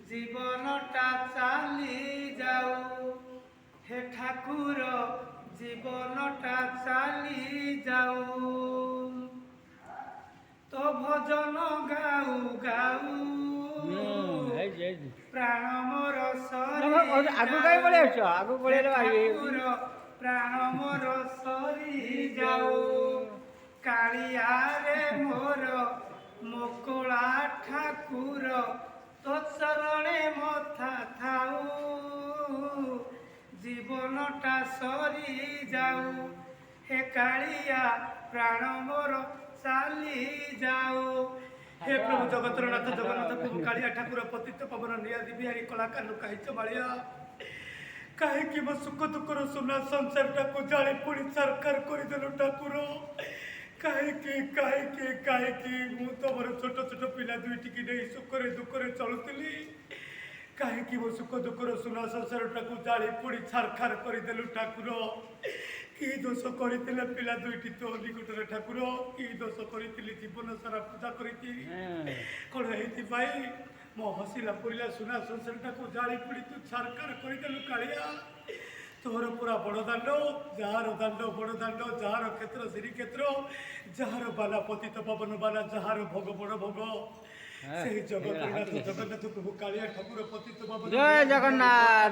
জীবনটা চালি যাও হে ঠাকুর জীবনটা চালি যাও তো ভজন গাউ গাউ প্রাণ মোর ঠাকুর প্রাণ মোর সরি যাও কাଳିয়ারে মোর মোকଳା ঠাকুর তো চরণে মথা থাউ জীবনটা সরি যাও হে কাଳିয়া প্রাণ মোর চালি যাও। हे प्रभु जगतरनाथ जगन्नाथ प्रभु कालिया ठाकुर पतित पवन नियादी बिहारी कलाकार लुकाईच मालिया कहीं मो सुख दुखर सुना संसार टाक जाली पुणी सरकार करदेलु ठाकुर कहीं मु तुम छोट छोट पिला दुईटी नहीं सुखरे दुखरे चलुली कहीं मो सुख दुखर सुना संसार टाक जाली पुणी छारखार करदेलु ठाकुर कि दोष करते पिला दुईटी तो निकटरे ठाकुर कि दोष करी जीवन सारा पूजा करी कौन है मो हसिला पुरला सुना संसार टाक जाली पुड़ी तू छारखार करदेलु कालिया तोर पूरा बड़दाण्ड जार दाण्ड बड़दाण्ड जार क्षेत्र श्री क्षेत्र जार बाला पतित पवन बाला जार भोग बड़ भोग से जगन्नाथ जगन्नाथ प्रभु कालिया ठाकुर पतित पवन जय जगन्नाथ।